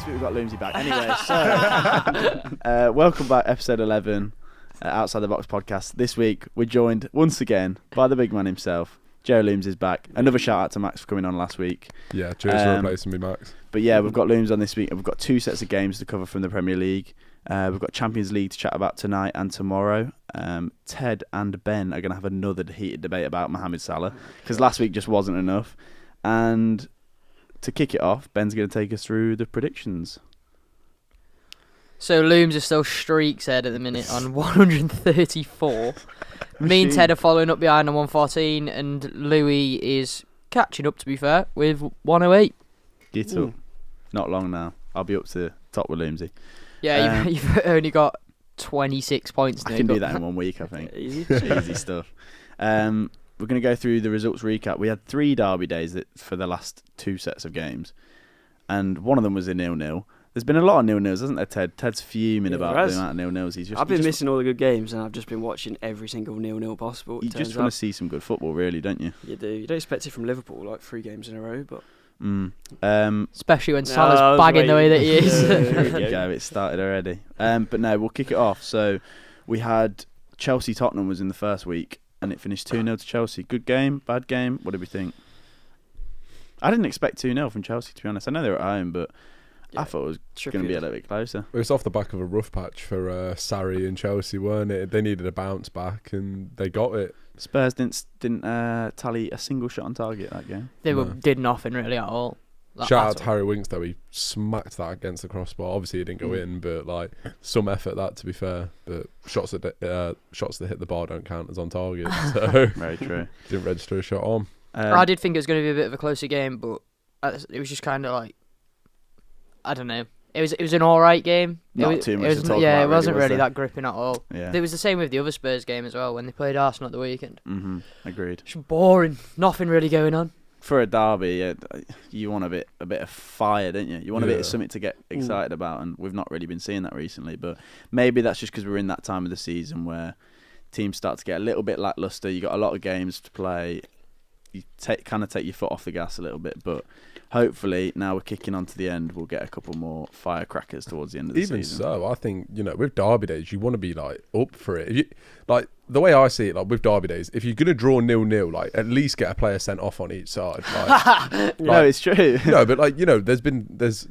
We've got Loomsy back. Anyway, so welcome back, episode 11, Outside the Box podcast. This week, we're joined once again by the big man himself. Joe Looms is back. Another shout out to Max for coming on last week. Yeah, cheers for replacing me, Max. But yeah, we've got Looms on this week, and we've got two sets of games to cover from the Premier League. We've got Champions League to chat about tonight and tomorrow. Ted and Ben are going to have another heated debate about Mohamed Salah, because last week just wasn't enough. And to kick it off, Ben's going to take us through the predictions. So Looms is still streaks ahead at the minute on 134. Me and Ted are following up behind on 114, and Louis is catching up, to be fair, with 108. Get up. Not long now. I'll be up to top with Loomsy. Yeah, you've only got 26 points now. I can do that in 1 week, I think. Easy stuff. We're going to go through the results recap. We had 3 derby days for the last 2 sets of games, and one of them was a 0-0. There's been a lot of 0-0s, hasn't there, Ted? Ted's fuming about the amount of 0-0s. I've been missing all the good games, and I've just been watching every single 0-0 possible. You just want to see some good football, really, don't you? You do. You don't expect it from Liverpool, like 3 games in a row, but... Especially when Salah's bagging the way that he is. There we go, it started already. But no, we'll kick it off. So we had Chelsea-Tottenham was in the first week, and it finished 2-0 to Chelsea. Good game, bad game? What did we think? I didn't expect 2-0 from Chelsea, to be honest. I know they were at home, but I thought it was going to be a little bit closer. It was off the back of a rough patch for Sarri and Chelsea, weren't it? They needed a bounce back, and they got it. Spurs didn't tally a single shot on target that game. They did nothing really at all. Shout out to Harry Winks, though. He smacked that against the crossbar. Obviously, it didn't go in, but like some effort that, to be fair. But shots that hit the bar don't count as on target. So very true. Didn't register a shot on. I did think it was going to be a bit of a closer game, but it was just kind of like, I don't know. It was an all right game. Not too much to talk about. Yeah, it wasn't really that gripping at all. Yeah. It was the same with the other Spurs game as well when they played Arsenal at the weekend. Agreed. Just boring. Nothing really going on. For a derby, you want a bit of fire, don't you? You want a bit of something to get excited about, and we've not really been seeing that recently. But maybe that's just because we're in that time of the season where teams start to get a little bit lackluster. You got a lot of games to play. You kind of take your foot off the gas a little bit, but hopefully now we're kicking on to the end, we'll get a couple more firecrackers towards the end of the season. Even so, I think, with derby days, you want to be like up for it. If you, like the way I see it, like with derby days, if you're gonna draw 0-0, like at least get a player sent off on each side. Like, no, it's true. No, but there's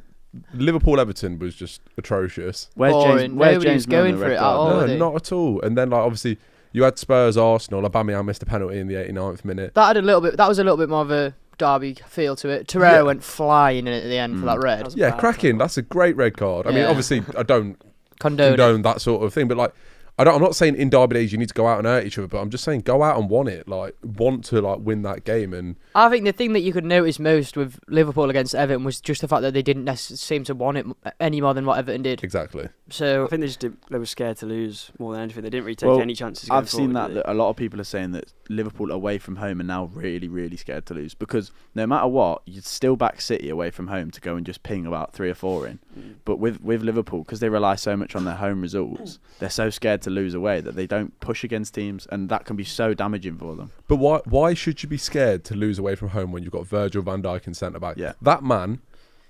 Liverpool Everton was just atrocious. Where's James going for it at all? No, not at all. And then like obviously you had Spurs Arsenal. Aubameyang missed a penalty in the 89th minute. That was a little bit more of a derby feel to it. Torreira went flying in at the end for that red. Yeah, cracking. That's a great red card. I mean, obviously, I don't condone that sort of thing, but like, I'm not saying in derby days you need to go out and hurt each other, but I'm just saying go out and want to win that game. And I think the thing that you could notice most with Liverpool against Everton was just the fact that they didn't seem to want it any more than what Everton did. Exactly. So I think they were scared to lose more than anything. They didn't really take any chances. I've seen that a lot of people are saying that Liverpool away from home are now really, really scared to lose, because no matter what, you'd still back City away from home to go and just ping about 3 or 4 in. But with Liverpool, because they rely so much on their home results, they're so scared to lose away that they don't push against teams, and that can be so damaging for them. But why should you be scared to lose away from home when you've got Virgil van Dijk in centre back? Yeah. That man,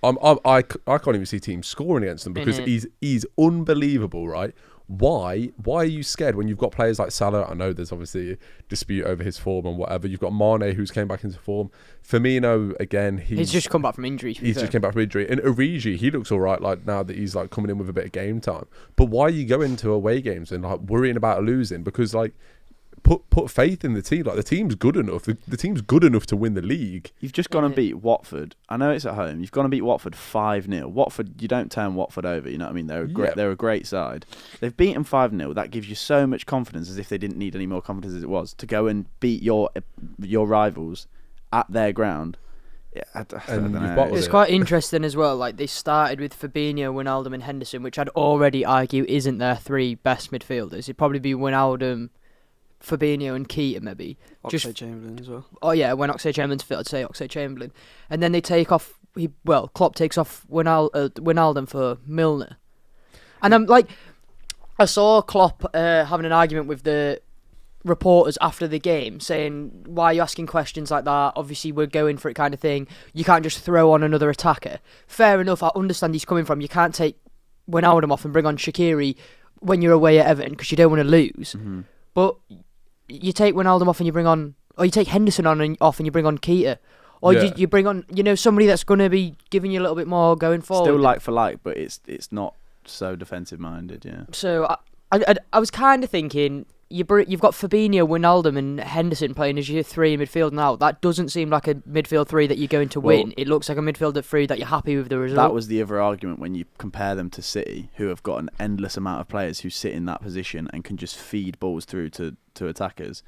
I can't even see teams scoring against them because he's unbelievable, right? Why are you scared when you've got players like Salah? I know there's obviously a dispute over his form and whatever. You've got Mane, who's came back into form. Firmino, again, he's just come back from injury. Just came back from injury. And Origi, he looks all right like now that he's like coming in with a bit of game time. But why are you going to away games and like worrying about losing? Because like put faith in the team. Like the team's good enough. The team's good enough to win the league. You've just gone and beat Watford. I know it's at home. You've gone and beat Watford 5-0. Watford, you don't turn Watford over. You know what I mean? They're a great side. They've beaten 5-0. That gives you so much confidence, as if they didn't need any more confidence as it was, to go and beat your rivals at their ground. Yeah, I don't know. It's quite interesting as well. Like they started with Fabinho, Wijnaldum, and Henderson, which I'd already argue isn't their 3 best midfielders. It'd probably be Wijnaldum, Fabinho and Keita maybe. Oxlade-Chamberlain as well. Oh yeah, when Oxlade-Chamberlain's fit, I'd say Oxlade-Chamberlain. And then they take off, Klopp takes off Wijnaldum for Milner. And I'm like, I saw Klopp having an argument with the reporters after the game saying, why are you asking questions like that? Obviously, we're going for it kind of thing. You can't just throw on another attacker. Fair enough, I understand he's coming from. You can't take Wijnaldum off and bring on Shaqiri when you're away at Everton because you don't want to lose. Mm-hmm. But you take Wijnaldum off and you bring on... Or you take Henderson off and you bring on Keita. Or you bring on, somebody that's going to be giving you a little bit more going forward. Still like for like, but it's not so defensive minded, yeah. So I was kind of thinking... You've got Fabinho, Wijnaldum and Henderson playing as your three in midfield now. That doesn't seem like a midfield three that you're going to win. It looks like a midfield three that you're happy with the result. That was the other argument when you compare them to City, who have got an endless amount of players who sit in that position and can just feed balls through to attackers.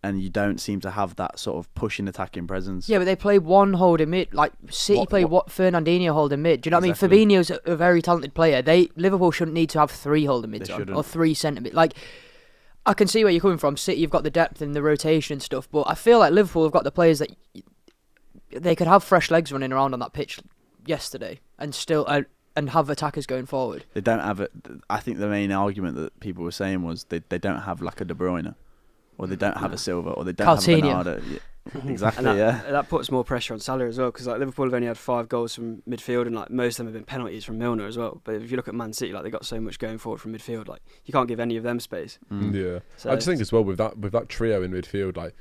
And you don't seem to have that sort of pushing attacking presence. Yeah, but they play one holding mid. Like City play Fernandinho holding mid. Do you know what Exactly. I mean? Fabinho's a very talented player. Liverpool shouldn't need to have three holding mids on or three centre mid. Like, I can see where you're coming from. City, you've got the depth and the rotation and stuff, but I feel like Liverpool have got the players that they could have fresh legs running around on that pitch yesterday and still and have attackers going forward. They don't have it. I think the main argument that people were saying was they don't have like a De Bruyne, or they don't have a Silva, or they don't Coutinho. have Bernardo. Yeah. Exactly, and yeah. That puts more pressure on Salah as well, because like Liverpool have only had 5 goals from midfield, and like most of them have been penalties from Milner as well. But if you look at Man City, like they got so much going forward from midfield, like you can't give any of them space. Yeah, So I just think as well with that trio in midfield, like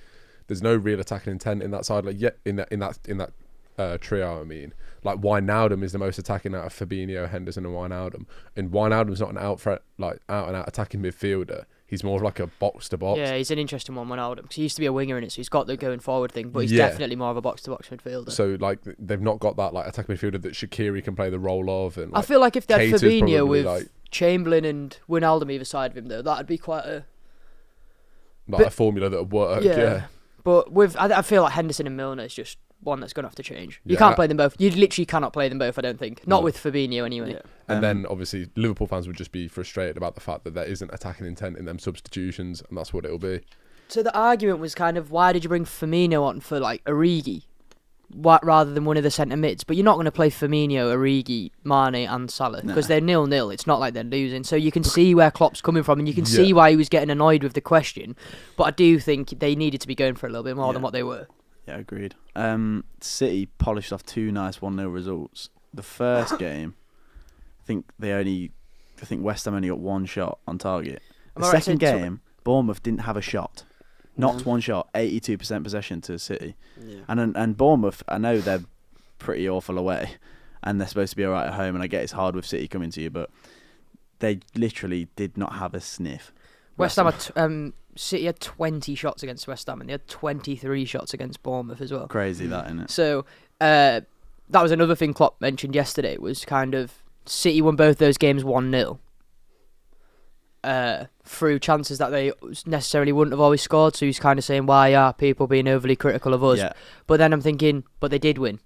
there's no real attacking intent in that side. Like in that trio, I mean, like Wijnaldum is the most attacking out of Fabinho, Henderson, and Wijnaldum. And Wijnaldum's not an out and out attacking midfielder. He's more of like a box to box. Yeah, he's an interesting one, Wijnaldum, because he used to be a winger in it, so he's got the going forward thing, but he's definitely more of a box to box midfielder. So like they've not got that like attacking midfielder that Shaqiri can play the role of. And I feel like if they had Keita's Fabinho probably, with Chamberlain and Wijnaldum either side of him, though, that'd be quite a a formula that would work. Yeah. But I feel like Henderson and Milner is just one that's going to have to change. You Yeah. can't play them both. You literally cannot play them both, I don't think. Not with Fabinho anyway. Yeah. And then obviously Liverpool fans would just be frustrated about the fact that there isn't attacking intent in them substitutions, and that's what it'll be. So the argument was kind of, why did you bring Firmino on for like Origi rather than one of the centre mids? But you're not going to play Firmino, Origi, Mane and Salah because they're 0-0. It's not like they're losing. So you can see where Klopp's coming from, and you can see why he was getting annoyed with the question. But I do think they needed to be going for a little bit more than what they were. Yeah, agreed. City polished off 2 nice 1-0 results. The first game, I think West Ham only got 1 shot on target. The second game, Bournemouth didn't have a shot. Not one shot, 82% possession to City. Yeah. And Bournemouth, I know they're pretty awful away, and they're supposed to be alright at home, and I get it's hard with City coming to you, but they literally did not have a sniff. West Ham City had 20 shots against West Ham, and they had 23 shots against Bournemouth as well. Crazy that, isn't it? So that was another thing Klopp mentioned yesterday, was kind of City won both those games 1-0 through chances that they necessarily wouldn't have always scored. So he's kind of saying, why are people being overly critical of us? Yeah. But then I'm thinking, but they did win.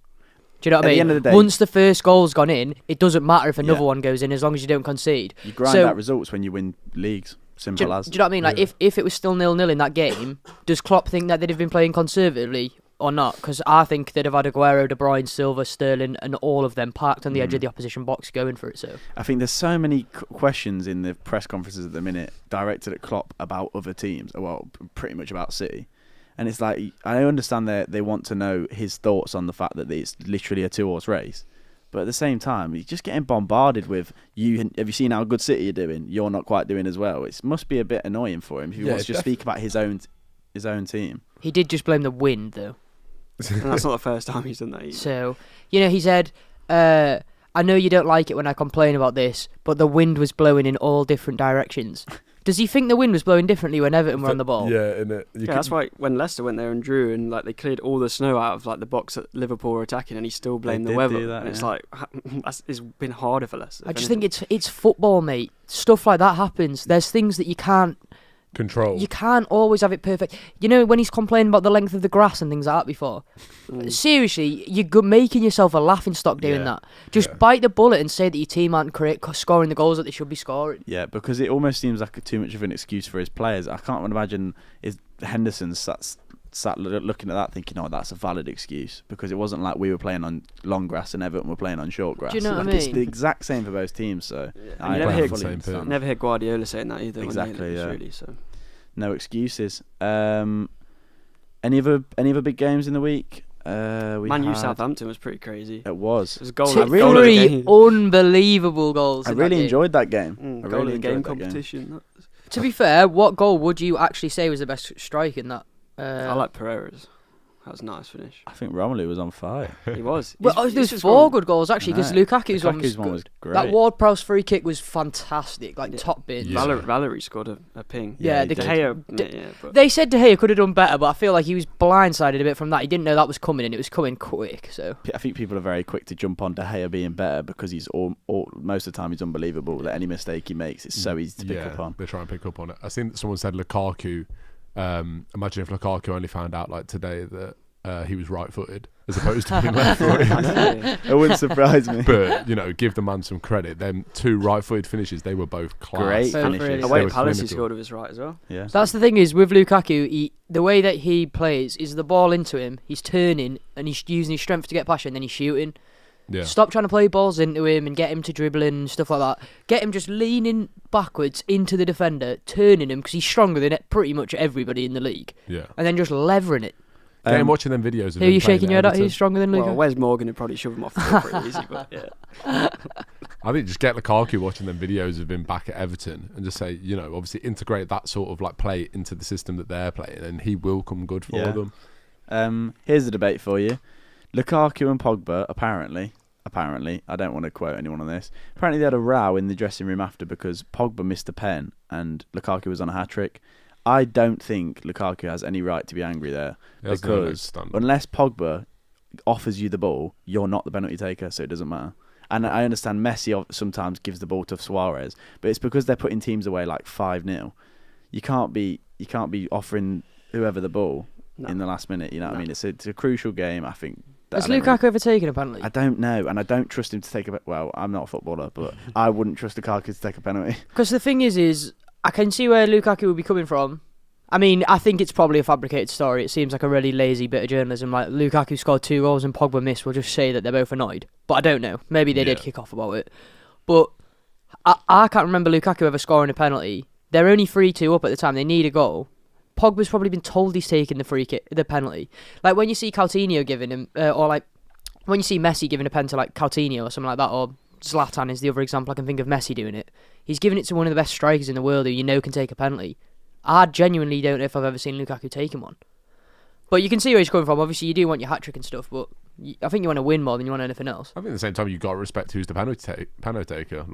Do you know what I mean? At the end of the day, once the first goal's gone in, it doesn't matter if another one goes in, as long as you don't concede. You grind out results when you win leagues. Simple as. Do you know what I mean? Like, if it was still 0-0 in that game, does Klopp think that they'd have been playing conservatively or not? Because I think they'd have had Aguero, De Bruyne, Silva, Sterling, and all of them parked on the edge of the opposition box going for it. So I think there's so many questions in the press conferences at the minute directed at Klopp about other teams, well, pretty much about City. And it's like, I understand they want to know his thoughts on the fact that it's literally a 2-horse race. But at the same time, he's just getting bombarded with, have you seen how good City are doing? You're not quite doing as well. It must be a bit annoying for him if he wants to just speak about his own team. He did just blame the wind, though. And that's not the first time he's done that either. So, he said, I know you don't like it when I complain about this, but the wind was blowing in all different directions. Does he think the wind was blowing differently when Everton were on the ball? Yeah, that's why when Leicester went there and drew, and like they cleared all the snow out of like the box that Liverpool were attacking, and he still blamed the weather. It's like it's been harder for Leicester. I just think it's football, mate. Stuff like that happens. There's things that you can't control. You can't always have it perfect. When he's complaining about the length of the grass and things like that before, seriously, you're making yourself a laughing stock doing that. Just bite the bullet and say that your team aren't scoring the goals that they should be scoring. Yeah, because it almost seems like too much of an excuse for his players. I can't imagine Henderson sat looking at that thinking, oh, that's a valid excuse, because it wasn't like we were playing on long grass and Everton were playing on short grass. Do you know what I mean? It's the exact same for both teams. So I never hear Guardiola saying that either. Exactly. Yeah. Really, so. No excuses. Any other big games in the week? Man U Southampton was pretty crazy. It was. It was a goal. Three unbelievable goals. I really enjoyed that game. Goal really of the game enjoyed that competition. To be fair, what goal would you actually say was the best strike in that? I like Pereira's. That was a nice finish. I think Romelu was on fire. He was. Well, there's 4 good goals actually because Lukaku's one was great. That Ward-Prowse free kick was fantastic, top bin. Yeah. Valerie scored a ping. Yeah, De Gea. But they said De Gea could have done better, but I feel like he was blindsided a bit from that. He didn't know that was coming, and it was coming quick. So I think people are very quick to jump on De Gea being better because he's most of the time he's unbelievable. That any mistake he makes, it's so easy to pick up on. They try and pick up on it. I seen someone said Lukaku. Imagine if Lukaku only found out today that he was right-footed as opposed to being left-footed. It wouldn't surprise me. But give the man some credit. Them 2 right-footed finishes, they were both class. Great finishes. Away at Palace, he scored with his right as well. Yeah. That's the thing is with Lukaku, the way that he plays is the ball into him, he's turning and he's using his strength to get past you, and then he's shooting. Yeah. Stop trying to play balls into him and get him to dribbling and stuff like that. Get him just leaning backwards into the defender, turning him because he's stronger than pretty much everybody in the league. Yeah. And then just levering it. I'm watching them videos of Who are you shaking your head at? Who's stronger than Lukaku? Well, Wes Morgan would probably shove him off the field pretty easy, but yeah. I think just get Lukaku watching them videos of him back at Everton and just say, obviously integrate that sort of play into the system that they're playing, and he will come good for them. Here's the debate for you. Lukaku and Pogba, apparently, I don't want to quote anyone on this, apparently they had a row in the dressing room after because Pogba missed a pen and Lukaku was on a hat-trick. I don't think Lukaku has any right to be angry there because unless Pogba offers you the ball, you're not the penalty taker, so it doesn't matter. And I understand Messi sometimes gives the ball to Suarez, but it's because they're putting teams away 5-0. You can't be offering whoever the ball in the last minute. You know what I mean? It's a crucial game, I think. Has Lukaku ever taken a penalty? I don't know, and I don't trust him to take a... Well, I'm not a footballer, but I wouldn't trust Lukaku to take a penalty. Because the thing is I can see where Lukaku would be coming from. I mean, I think it's probably a fabricated story. It seems like a really lazy bit of journalism. Lukaku scored 2 goals and Pogba missed. We'll just say that they're both annoyed. But I don't know. Maybe they did kick off about it. But I can't remember Lukaku ever scoring a penalty. They're only 3-2 up at the time. They need a goal. Pogba's probably been told he's taking the penalty. When you see Coutinho giving him, when you see Messi giving a pen to Coutinho or something like that, or Zlatan is the other example I can think of Messi doing it. He's giving it to one of the best strikers in the world who can take a penalty. I genuinely don't know if I've ever seen Lukaku taking one. But you can see where he's coming from. Obviously, you do want your hat-trick and stuff, but I think you want to win more than you want anything else. I think at the same time, you've got to respect who's the penalty taker.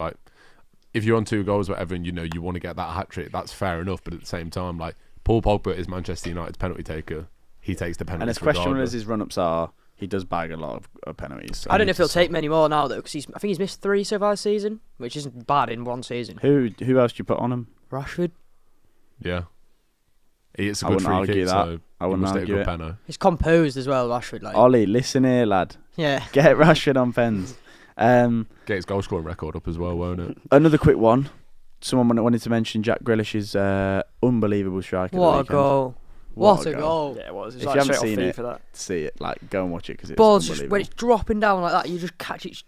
If you're on 2 goals or whatever and you want to get that hat-trick, that's fair enough. But at the same time, Paul Pogba is Manchester United's penalty taker. He takes the penalties. And as questionable as his run-ups are, he does bag a lot of penalties. So I don't know if he'll take many more now, though, because I think he's missed 3 so far this season, which isn't bad in one season. Who else do you put on him? Rashford. Yeah. It's a good free kick, so I wouldn't argue it. He's composed as well, Rashford. Ollie, listen here, lad. Yeah. Get Rashford on pens. Get his goal-scoring record up as well, won't it? Another quick one. Someone wanted to mention Jack Grealish's unbelievable strike. What a goal. What a goal. Yeah, it was. If you haven't seen it, see it. Go and watch it because it's unbelievable. When it's dropping down like that, you just catch it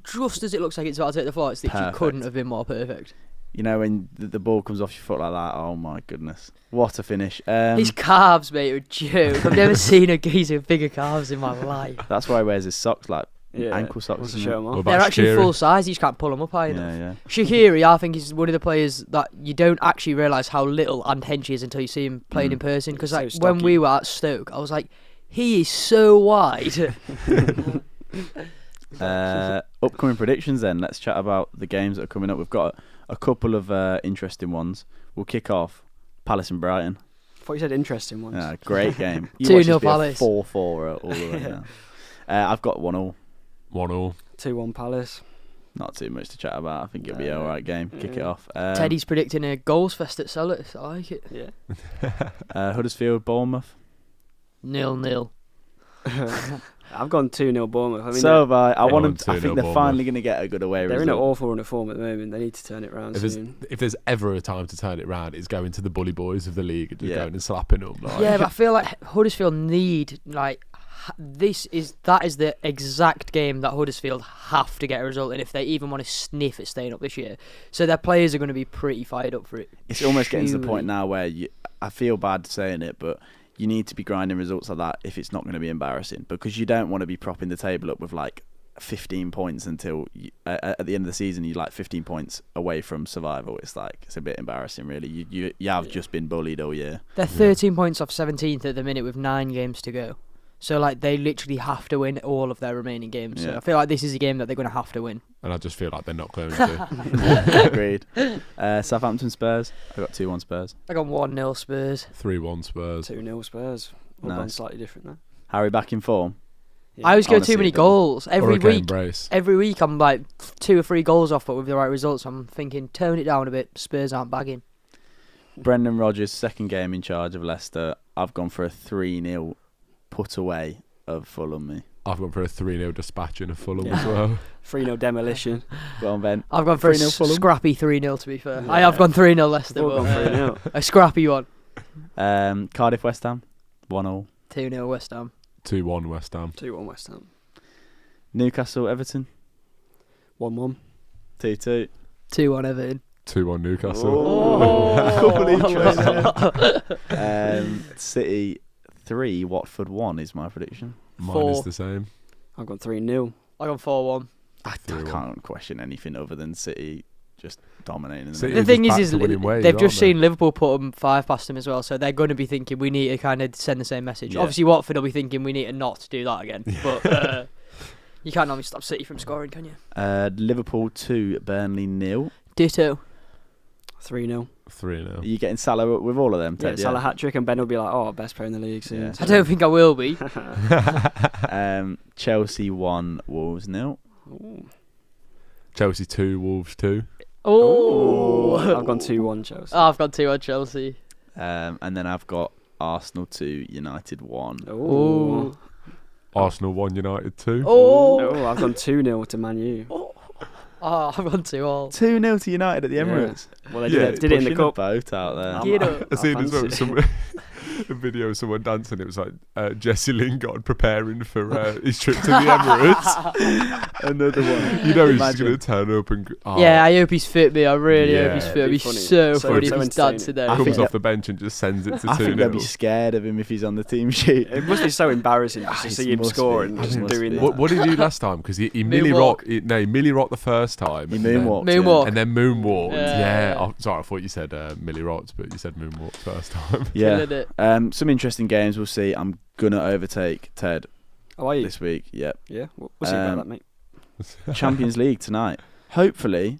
just as it looks like it's about to hit the floor. It's literally couldn't have been more perfect. When the ball comes off your foot like that, oh my goodness. What a finish. His calves, mate, are a joke. I've never seen a geezer with bigger calves in my life. That's why he wears his socks, ankle socks. They're actually full size, you just can't pull them up high enough. Yeah. Shaqiri, I think, is one of the players that you don't actually realise how little and hench he is until you see him playing in person. Because when we were at Stoke, I was like, he is so wide. Upcoming predictions then. Let's chat about the games that are coming up. We've got a couple of interesting ones. We'll kick off Palace and Brighton. I thought you said interesting ones. Yeah, great game. 2-0 Palace. 4-4 all the way now. I've got 1-1. 1-1. 2-1 Palace. Not too much to chat about. I think it'll be an alright game. Kick it off. Teddy's predicting a goals fest at Selhurst. I like it. Yeah. Huddersfield, Bournemouth. 0-0. I've gone 2-0 Bournemouth. I mean, so have I. I think they're Bournemouth. Finally going to get a good away result. They're in an awful run of form at the moment. They need to turn it around soon. If there's ever a time to turn it around, it's going to the bully boys of the league and just going and slapping them. Yeah, but I feel like Huddersfield need that is the exact game that Huddersfield have to get a result in if they even want to sniff at staying up this year. So their players are going to be pretty fired up for it. It's almost getting to the point now where I feel bad saying it, but you need to be grinding results like that if it's not going to be embarrassing, because you don't want to be propping the table up with like 15 points until at the end of the season you're like 15 points away from survival. It's a bit embarrassing, really. You have just been bullied all year. They're 13 points off 17th at the minute with 9 games to go. So like they literally have to win all of their remaining games. So I feel like this is a game that they're going to have to win. And I just feel like they're not going to. Agreed. Southampton Spurs. I got 2-1 Spurs. I got 1-0 Spurs. 3-1 Spurs. 2-0 Spurs. All Nice. gone slightly different now. Harry back in form. Yeah. I always go Honestly, too many but- goals every Hurricane week. brace. Every week I'm like 2 or 3 goals off, but with the right results, I'm thinking tone it down a bit. Spurs aren't bagging. Brendan Rodgers, second game in charge of Leicester. I've gone for a 3-0 put away of Fulham. Me. I've gone for a 3-0 dispatching of Fulham as well. 3-0 demolition. Go on, Ben. I've gone for a 3-0 Fulham. scrappy 3-0 to be fair. Yeah. I have gone 3-0 Leicester, We've all but gone 3-0. a scrappy one. Cardiff West Ham 1-0. 2-0 West Ham. 2-1 West Ham. 2-1 West Ham. Newcastle Everton 1-1. 2-2. 2-1 Everton. 2-1 Newcastle. City 3, Watford 1 is my prediction. Mine 4. is the same. I've gone 3-0. I gone 4-1. I 3-1. can't question anything other than City just dominating. City The just thing back is to winning ways, they've aren't just they? seen Liverpool put them 5 past them as well, so they're going to be thinking we need to kind of send the same message. Yeah. Obviously, Watford will be thinking we need to not do that again. But you can't normally stop City from scoring, can you? Liverpool 2, Burnley 0. Ditto. 3-0. 3-0. Are you getting Salah with all of them, Yeah, Ted? Salah hat-trick and Ben will be like, oh, best player in the league soon. Yeah. I don't think I will be. Chelsea 1, Wolves 0. Ooh. Chelsea 2, Wolves 2. Oh, I've gone 2-1 Chelsea. I've got 2 on Chelsea. And then I've got Arsenal 2, United 1. Oh. Arsenal 1, United 2. Oh. I've gone 2-0 to Man U. Oh, I've gone 2-all. 2-0 to United at the Yeah. Emirates. Well, they Yeah, did it in the Pushing cup. boat out there. Get up. I seen as well fancy a video of someone dancing. It was like Jesse Lingard preparing for his trip to the Emirates. Another one. You know he's just Imagine. going to turn up and Yeah, I hope he's fit, me. I really hope he's Yeah. fit. It'd be It'd be so funny. funny So if he's entertaining. dancing there. I comes think off that- the bench and just sends it to I think they'll be 2-0. scared of him if he's on the team sheet. It must be so embarrassing just to It see him must score be. and It just must doing be. that. What did he do last time? Because he Millie Moonwalk. rocked the first time. He and then- moonwalked. Moonwalk. And then moonwalked. Yeah. Yeah. Sorry, I thought you said Millie rocked, but you said moonwalked first time. Yeah. Killing it. Some interesting games we'll see. I'm gonna overtake Ted Oh, are you? this week. Yep. Yeah, we'll see about Um, that, mate. Champions League tonight. Hopefully,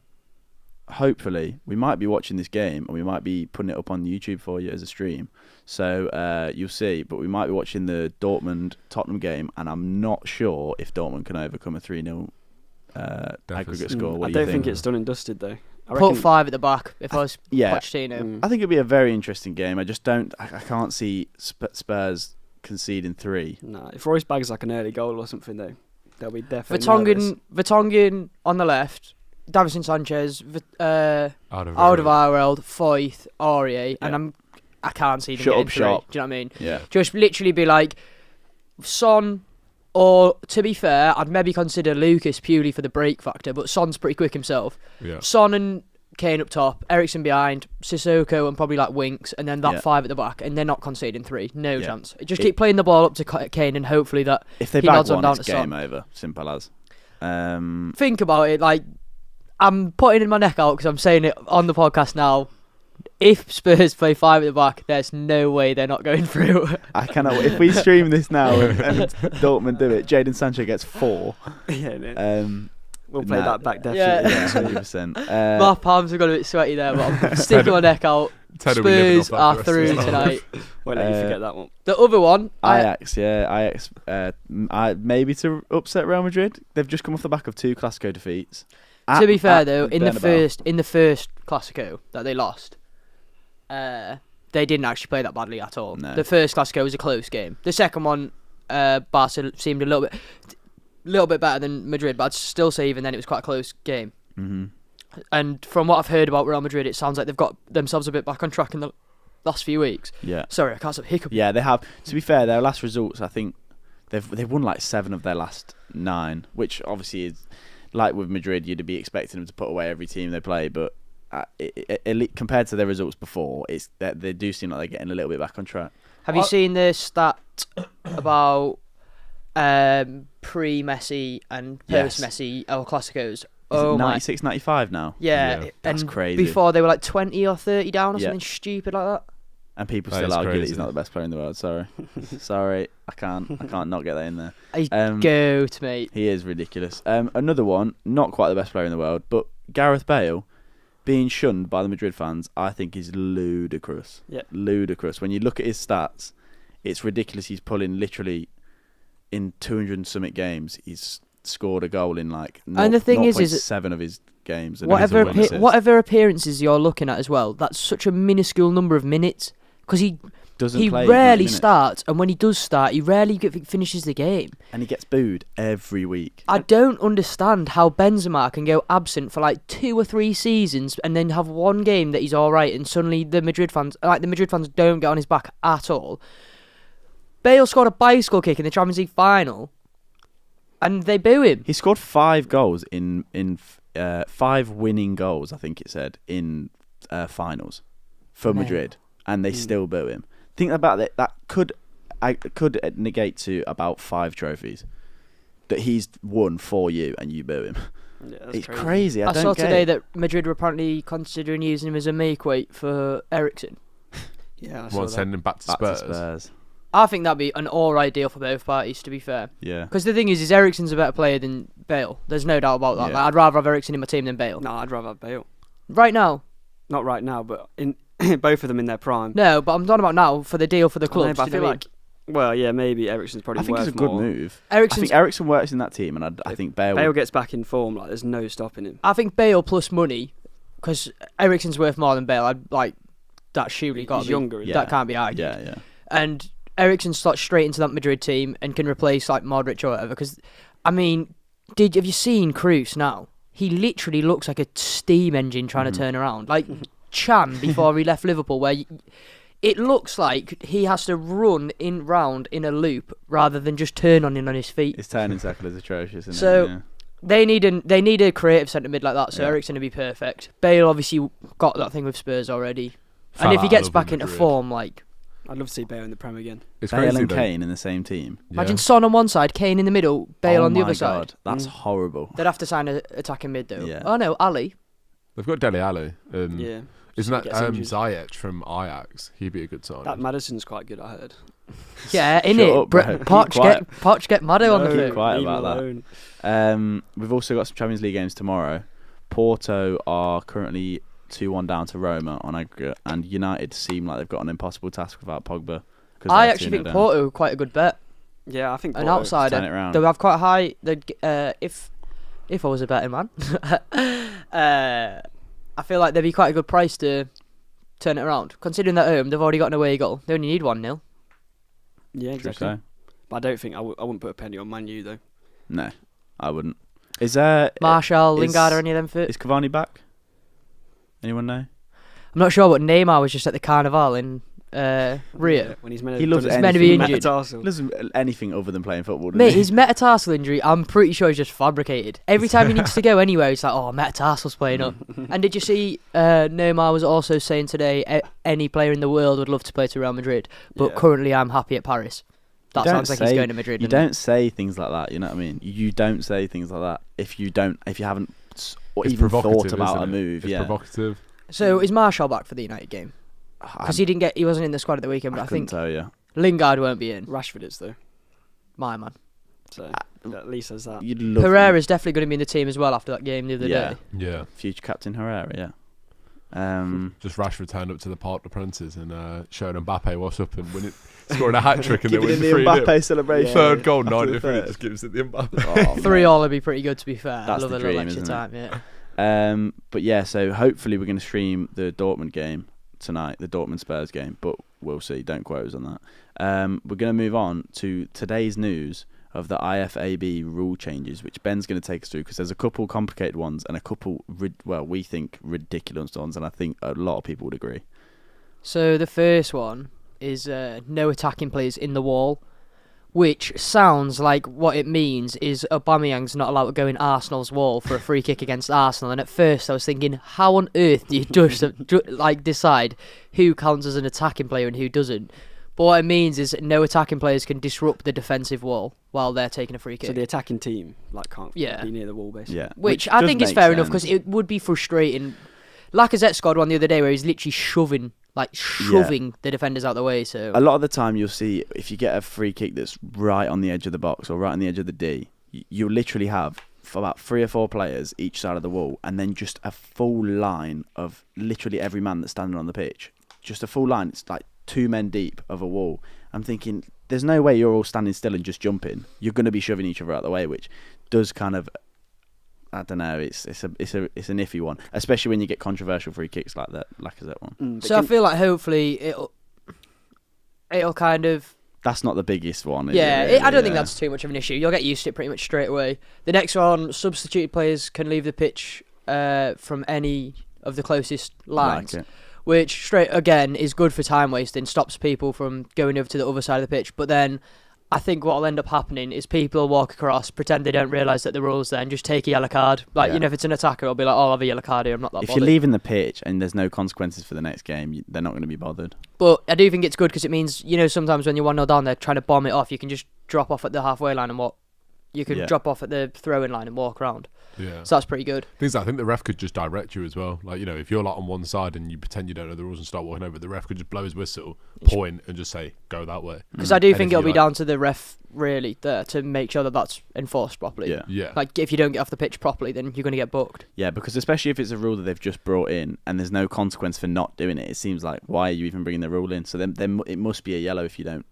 we might be watching this game and we might be putting it up on YouTube for you as a stream. So you'll see. But we might be watching the Dortmund-Tottenham game, and I'm not sure if Dortmund can overcome a 3-0 aggregate score. What I do don't you think think? it's done and dusted, though. I Put reckon 5 at the back if I was Yeah. Pochettino. I think it'll be a very interesting game. I just don't. I can't see Spurs conceding 3. Nah, if Royce bags like an early goal or something, though, they'll be definitely nervous. Vertonghen on the left, Davinson Sanchez, Alderweireld, Foyth, Aurier, and I can't see them Shut getting up 3. shop. Do you know what I mean? Yeah. Just literally be like Son, or to be fair, I'd maybe consider Lucas purely for the break factor, but Son's pretty quick himself. Yeah. Son and Kane up top, Eriksen behind, Sissoko and probably like Winks, and then that 5 at the back, and they're not conceding 3. No Yeah. chance. Just keep playing the ball up to Kane, and hopefully that If they he bag nods on one, down it's to game Son. over. Simple as. Think about it. Like, I'm putting in my neck out because I'm saying it on the podcast now. If Spurs play 5 at the back, there's no way they're not going through. I cannot. If we stream this now and Dortmund do it, Jadon Sancho gets 4. Yeah, no. We'll play nah. that back Yeah. definitely. Yeah, 100%. My palms have got a bit sweaty there, but I'm sticking my neck out. Ted will be living off Spurs that are for the rest of through his life. tonight. Won't let you forget that one. The other one, Ajax, Ajax. Maybe to upset Real Madrid. They've just come off the back of 2 Clasico defeats. to be fair though, at in the Bernabeu. first Clasico that they lost, they didn't actually play that badly at all. No. The first Clasico was a close game. The second one, Barca seemed a little bit better than Madrid, but I'd still say even then it was quite a close game. Mm-hmm. And from what I've heard about Real Madrid, it sounds like they've got themselves a bit back on track in the last few weeks. Yeah. Sorry, I can't stop hiccuping. Yeah, they have. To be fair, their last results, I think they've won like 7 of their last 9, which obviously is like with Madrid, you'd be expecting them to put away every team they play, but compared to their results before, it's that they do seem like they're getting a little bit back on track. Have you seen the stat about pre-Messi and post-Messi El Clasicos? Is it 96, 95 now? Yeah, that's crazy. Before they were like 20 or 30 down or something stupid like that. And people still argue that he's not the best player in the world. Sorry, I can't not get that in there. He's goat, mate. He is ridiculous. Another one, not quite the best player in the world, but Gareth Bale being shunned by the Madrid fans, I think is ludicrous. Yeah, ludicrous. When you look at his stats, it's ridiculous. He's pulling literally in 200 and something games. He's scored a goal in like and the thing is 7 of his games. And whatever appearances you're looking at as well, that's such a minuscule number of minutes. Because he rarely starts, and when he does start, he rarely finishes the game. And he gets booed every week. I don't understand how Benzema can go absent for like 2 or 3 seasons and then have one game that he's all right, and suddenly the Madrid fans don't get on his back at all. Bale scored a bicycle kick in the Champions League final, and they boo him. He scored 5 goals in 5 winning goals, I think it said, in finals for Madrid. And they still boo him. Think about it. That could negate to about 5 trophies that he's won for you, and you boo him. Yeah, it's crazy. I saw today that Madrid were apparently considering using him as a make weight for Eriksen. Yeah, I saw that. Sending him back to Spurs. I think that'd be an alright deal for both parties, to be fair. Yeah. Because the thing is Eriksen's a better player than Bale. There's no doubt about that. Yeah. Like, I'd rather have Eriksen in my team than Bale. No, I'd rather have Bale. Right now? Not right now, but in both of them in their prime. No, but I'm talking about now for the deal for the clubs. I feel like, well, yeah, maybe Eriksen's probably worth more. I think it's a good move. I think Eriksen works in that team, and I think Bale gets back in form. Like, there's no stopping him. I think Bale plus money, because Eriksen's worth more than Bale. That surely got to be younger. Yeah. That can't be argued. Yeah. And Eriksen slots straight into that Madrid team and can replace like Modric or whatever. Because, I mean, have you seen Kroos now? He literally looks like a steam engine trying to turn around. Like Chan before he left Liverpool, where it looks like he has to run round in a loop rather than just turn on his feet. His turning tackle is atrocious, isn't it? So they need a creative centre mid like that. So Eriksen would be perfect. Bale obviously got that thing with Spurs already, and if he gets back into form, like, I'd love to see Bale in the Prem again. It's Bale and Kane in the same team. Imagine Son on one side, Kane in the middle, Bale on the other side. That's horrible. They'd have to sign an attacking mid though. Yeah. Oh no, Ali. They've got Dele Alli. Yeah. Isn't that Ziyech from Ajax? He'd be a good sign. That Maddison's quite good, I heard. Yeah, Poch get Maddo on the phone. Quiet about that. We've also got some Champions League games tomorrow. Porto are currently 2-1 down to Roma on aggregate, and United seem like they've got an impossible task without Pogba. I actually think Porto are quite a good bet. Yeah, I think an outsider. They'll have quite a high. If I was a betting man, I feel like they'd be quite a good price to turn it around. Considering that home, they've already got an away goal. They only need 1-0. Yeah, exactly. So. But I don't think I wouldn't put a penny on Man U though. No, I wouldn't. Is there Martial, Lingard, or any of them fit? Is Cavani back? Anyone know? I'm not sure, but Neymar was just at the Carnival in Rio. Yeah, when he's meant to be injured. He does anything other than playing football. Mate, his metatarsal injury, I'm pretty sure he's just fabricated. Every time he needs to go anywhere, he's like, oh, metatarsal's playing up. And did you see Neymar was also saying today, any player in the world would love to play to Real Madrid, but currently I'm happy at Paris. That sounds like he's going to Madrid. You don't say things like that, you know what I mean? You don't say things like that if you haven't even thought about a move. It's provocative. So is Martial back for the United game? Because he wasn't in the squad at the weekend, but I think tell you. Lingard won't be in. Rashford is though. My man. So at least there's that. Pereira's definitely going to be in the team as well after that game the other day. Yeah. Future captain Herrera, yeah. Just Rashford turned up to the Parc des Princes and showed Mbappe what's up and scoring a hat trick and then winning the Mbappe celebration. Third goal, 90th minute, just gives it the Mbappe. 3-3 would be pretty good, to be fair. That's I love the a dream, little extra time, yeah. But yeah, so hopefully we're going to stream the Dortmund game tonight, the Dortmund Spurs game, but we'll see. Don't quote us on that. We're going to move on to today's news of the IFAB rule changes, which Ben's going to take us through, because there's a couple complicated ones and a couple, we think ridiculous ones, and I think a lot of people would agree. So the first one is no attacking players in the wall, which sounds like what it means is Aubameyang's not allowed to go in Arsenal's wall for a free kick against Arsenal. And at first I was thinking, how on earth do you just decide who counts as an attacking player and who doesn't? But what it means is that no attacking players can disrupt the defensive wall while they're taking a free kick. So the attacking team can't be near the wall, basically. Yeah. Which I think is fair enough, because it would be frustrating. Lacazette scored one the other day where he's literally shoving the defenders out the way. So a lot of the time you'll see, if you get a free kick that's right on the edge of the box or right on the edge of the D, you'll literally have about 3 or 4 players each side of the wall, and then just a full line of literally every man that's standing on the pitch. Just a full line. It's like 2 men deep of a wall. I'm thinking, there's no way you're all standing still and just jumping. You're going to be shoving each other out the way, which does kind of, I don't know. It's an iffy one, especially when you get controversial free kicks like that Lacazette one. So I feel like hopefully it'll kind of. That's not the biggest one. Yeah, really? I don't think that's too much of an issue. You'll get used to it pretty much straight away. The next one, substitute players can leave the pitch from any of the closest lines, which again is good for time wasting. Stops people from going over to the other side of the pitch. But then I think what will end up happening is people will walk across, pretend they don't realise that the rule's there, and just take a yellow card. If it's an attacker, it'll be like, I'll have a yellow card here, I'm not that bothered. If you're leaving the pitch and there's no consequences for the next game, they're not going to be bothered. But I do think it's good, because it means, sometimes when you're 1-0 down, they're trying to bomb it off. You can just drop off at the halfway line and walk. You can drop off at the throwing line and walk around. Yeah. So that's pretty good. I think the ref could just direct you as well. If you're on one side and you pretend you don't know the rules and start walking over, the ref could just blow his whistle, point, and just say, go that way. Because I do think it'll be down to the ref, really, there to make sure that that's enforced properly. Yeah. If you don't get off the pitch properly, then you're going to get booked. Yeah, because especially if it's a rule that they've just brought in and there's no consequence for not doing it, it seems like, why are you even bringing the rule in? So then it must be a yellow if you don't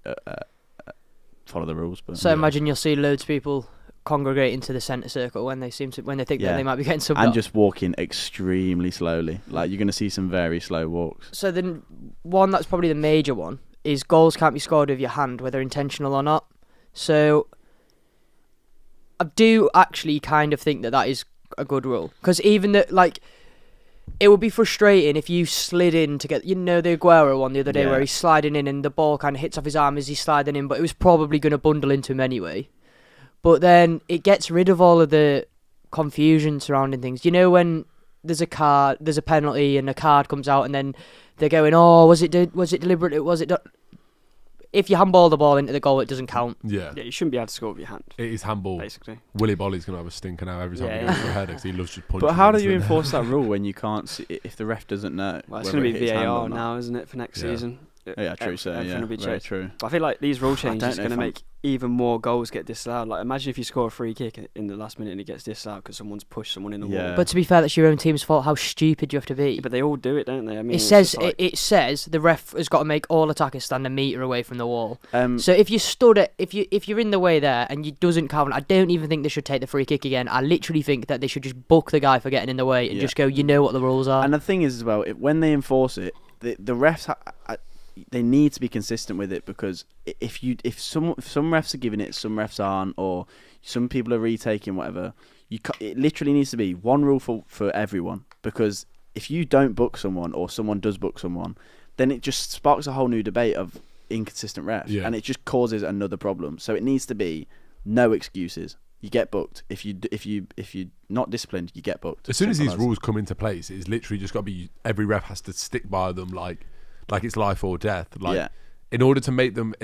follow the rules. But imagine you'll see loads of people congregate into the centre circle when they think that they might be getting subbed and off. Just walking extremely slowly. You're going to see some very slow walks. So then one that's probably the major one is goals can't be scored with your hand, whether intentional or not. So I do actually kind of think that is a good rule, because even that, it would be frustrating if you slid in to get, the Aguero one the other day where he's sliding in and the ball kind of hits off his arm as he's sliding in, but it was probably going to bundle into him anyway. But then it gets rid of all of the confusion surrounding things. When there's a penalty and a card comes out and then they're going, oh, was it deliberate? Was it? If you handball the ball into the goal, it doesn't count. Yeah, you shouldn't be able to score with your hand. It is handball, basically. Willy Bolly's going to have a stinker now every time he goes for a header, because he loves just punching. But how do you enforce that rule when you can't see, if the ref doesn't know? Well, it's going to be VAR now, isn't it, for next season? Yeah, true. Very true. But I feel like these rule changes are going to make even more goals get disallowed. Imagine if you score a free kick in the last minute and it gets disallowed because someone's pushed someone in the wall. But to be fair, that's your own team's fault. How stupid you have to be. Yeah, but they all do it, don't they? I mean, it says the ref has got to make all attackers stand a metre away from the wall. So if you if you're in the way there and it doesn't count, I don't even think they should take the free kick again. I literally think that they should just book the guy for getting in the way and just go, you know what the rules are. And the thing is as well, when they enforce it, the refs they need to be consistent with it, because if some refs are giving it, some refs aren't, or some people are retaking whatever, it literally needs to be one rule for everyone. Because if you don't book someone or someone does book someone, then it just sparks a whole new debate of inconsistent refs, and it just causes another problem. So it needs to be no excuses. You get booked. If you're not disciplined, you get booked. As soon as these rules come into place, it's literally just got to be, every ref has to stick by them like it's life or death. In order to make them,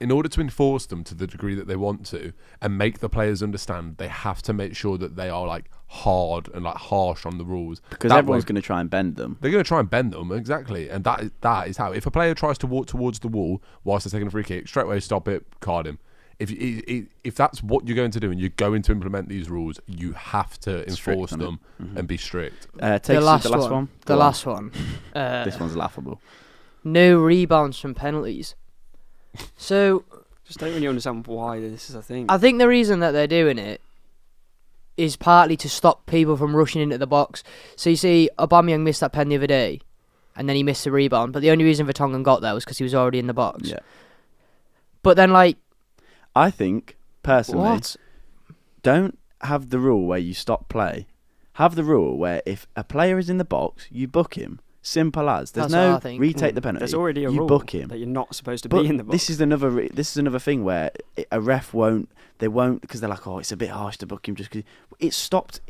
in order to enforce them to the degree that they want to, and make the players understand, they have to make sure that they are hard and harsh on the rules. Because everyone's going to try and bend them. They're going to try and bend them, exactly. And that is how. If a player tries to walk towards the wall whilst they're taking a free kick, straight away stop it, card him. If that's what you're going to do and you're going to implement these rules, you have to enforce them and be strict. The last one. The last one. This one's laughable. No rebounds from penalties. So just don't really understand why this is a thing. I think the reason that they're doing it is partly to stop people from rushing into the box. So you see, Aubameyang missed that pen the other day, and then he missed the rebound. But the only reason Vertonghen got there was because he was already in the box. Yeah. But then, I think personally, don't have the rule where you stop play. Have the rule where if a player is in the box, you book him. Simple as. There's That's what I no think. retake the penalty. There's already a you rule book him. that you're not supposed to But be in the box. this is another thing where a ref won't. They won't, because they're like, oh, it's a bit harsh to book him just because it stopped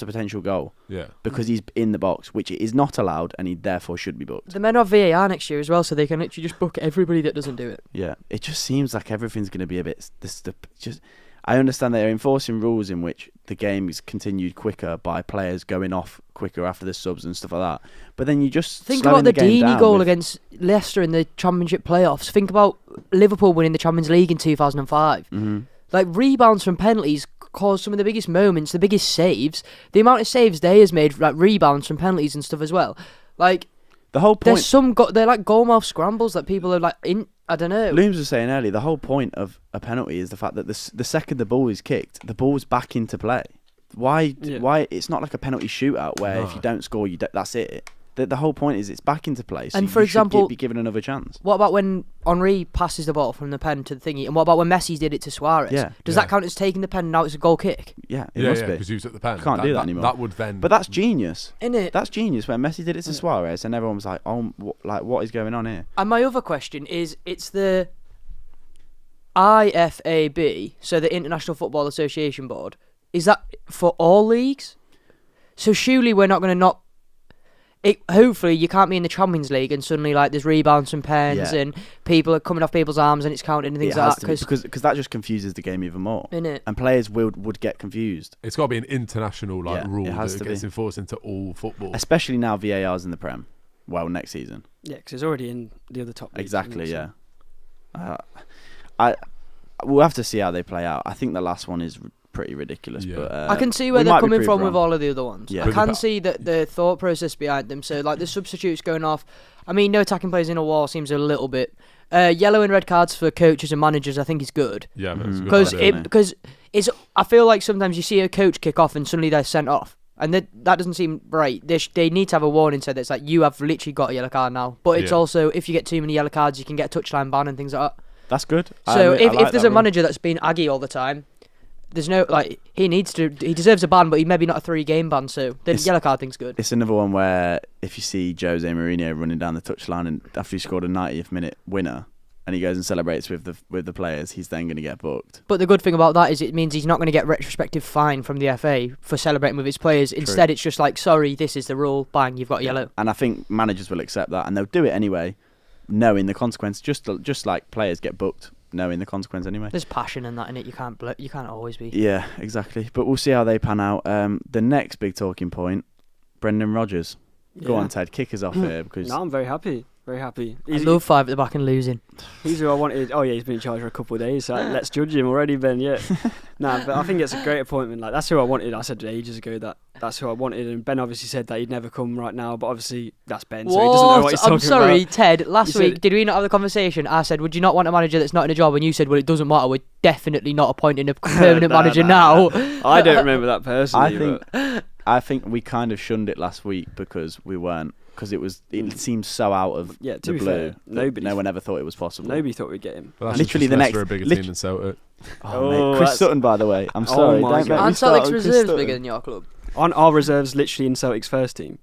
a potential goal. Yeah. Because he's in the box, which is not allowed, and he therefore should be booked. The men have VAR next year as well, so they can literally just book everybody that doesn't do it. Yeah, it just seems like everything's going to be a bit. I understand they're enforcing rules in which the game is continued quicker by players going off quicker after the subs and stuff like that. But then you just think slowing about the game Deeney down goal with- against Leicester in the Championship playoffs. Think about Liverpool winning the Champions League in 2005. Mhm. Like, rebounds from penalties caused some of the biggest moments, the biggest saves. The amount of saves they has made, like rebounds from penalties and stuff as well. Like, The whole point. they're like goalmouth scrambles that people are like in. I don't know. Looms was saying earlier, the whole point of a penalty is the fact that the second the ball is kicked, the ball's back into play. Why? Yeah. Why? It's not like a penalty shootout where if No. you don't score, that's it. The whole point is it's back into play. So And for you should example- be given another chance. What about when Henry passes the ball from the pen to the thingy? And what about when Messi did it to Suarez? Yeah. Does Yeah. that count as taking the pen and now it's a goal kick? Yeah, it Yeah, must yeah, be. because he was at the pen. Can't do that anymore. That would then. But that's genius. Innit? That's genius. When Messi did it to Suarez, and everyone was like, "Oh, what is going on here?" And my other question is, it's the IFAB, so the International Football Association Board. Is that for all leagues? So surely we're not going to not. Hopefully you can't be in the Champions League and suddenly like there's rebounds from pens Yeah. and people are coming off people's arms and it's counted and things It has like to that. be, because that just confuses the game even more, Innit? and players would get confused, It's got to be an international Yeah, rule it has that to gets be. enforced into all football. especially now VAR's in the Prem. Well, next season. Yeah, because it's already in the other top leagues, Exactly. isn't it? Yeah. We'll have to see how they play out. I think the last one is pretty ridiculous. Yeah. But I can see where we they're might be coming proved from with wrong. all of the other ones. Yeah. I With can the- see that the thought process behind them. So like the substitutes going off. I mean, no attacking players in a wall seems a little bit. Yellow and red cards for coaches and managers, I think is good. Yeah, that's a good Because idea. because it's. I feel like sometimes you see a coach kick off and suddenly they're sent off, and that doesn't seem right. They need to have a warning so that it's like you have literally got a yellow card now. But it's Yeah. also if you get too many yellow cards, you can get a touchline ban and things like that. That's good. So I if like there's that a rule. manager that's been aggy all the time, there's no like he deserves a ban, but he maybe not a 3-game ban. So the It's- yellow card thing's good. It's another one where if you see Jose Mourinho running down the touchline and after he scored a 90th minute winner, and he goes and celebrates with the players, he's then going to get booked. But the good thing about that is it means he's not going to get retrospective fine from the FA for celebrating with his players. Instead, it's just like, sorry, this is the rule. Bang, you've got yellow. And I think managers will accept that, and they'll do it anyway, knowing the consequence. Just like players get booked, knowing the consequence anyway. There's passion in that in it. You can't always be. Yeah, exactly. But we'll see how they pan out. The next big talking point, Brendan Rodgers. Go Yeah. on, Ted, kick us off here because No, I'm very happy. Very happy. I love 5 at the back and losing. He's who I wanted. Oh yeah, he's been in charge for a couple of days. So let's judge him already, Ben. Yeah. Nah, but I think it's a great appointment. Like that's who I wanted. I said ages ago that's who I wanted, and Ben obviously said that he'd never come right now. But obviously that's Ben, so he doesn't know what he's talking I'm sorry, about. Ted. Last You week, said- did we not have the conversation? I said, would you not want a manager that's not in a job? And you said, well, it doesn't matter. We're definitely not appointing a permanent Nah, manager nah, now. I don't remember that personally. I think we kind of shunned it last week because we weren't. Because it seemed so out of Yeah, to the be blue. fair, that no one ever thought it was possible. Nobody thought we'd get him. But that's literally just the because next- Leicester are a bigger lit- team than Celtic. Oh, mate, Chris that's- Sutton, by the way. I'm Oh sorry. my Don't make God. me And start Celtic's with Chris reserves Sutton. bigger than your club. On our reserves, literally in Celtic's first team.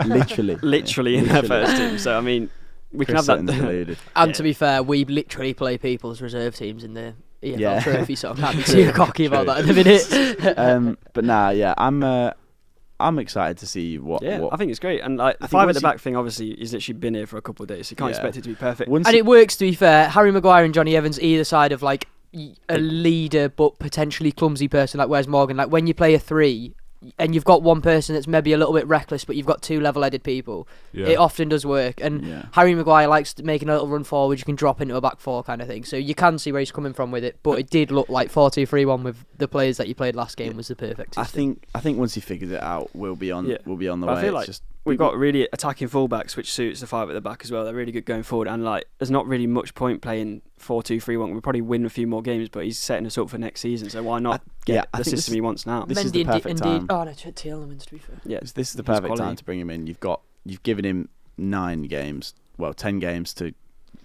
Literally. Literally in their first team. So I mean, we can Chris have Sutton's that. deluded. And Yeah. to be fair, we literally play people's reserve teams in the EFL Yeah. trophy, so I can't be too cocky about that in a minute. But nah, yeah, I'm excited to see what. Yeah, what I think it's great. And like I the think 5 at once the you- back thing, obviously, he's literally been here for a couple of days, so you can't Yeah. expect it to be perfect. once And you- it works, to be fair. Harry Maguire and Johnny Evans either side of like a leader but potentially clumsy person like Wes Morgan. Like when you play a 3 and you've got one person that's maybe a little bit reckless but you've got 2 level-headed people, Yeah. it often does work. And Yeah. Harry Maguire likes making a little run forward, you can drop into a back 4 kind of thing. So you can see where he's coming from with it. But it did look like 4-2-3-1 with the players that you played last game was the perfect system. I think once he figures it out, we'll be on. Yeah. We'll be on the But I way. feel It's like just We've got really attacking fullbacks, which suits the 5 at the back as well. They're really good going forward, and like there's not really much point playing 4-2-3-1. We'll probably win a few more games, but he's setting us up for next season. So why not get I the think system he wants now? this is the perfect time. Oh no, Tielemans to be fair. Yeah, This is the he's perfect quality. time to bring him in. You've given him 9 games, 10 games to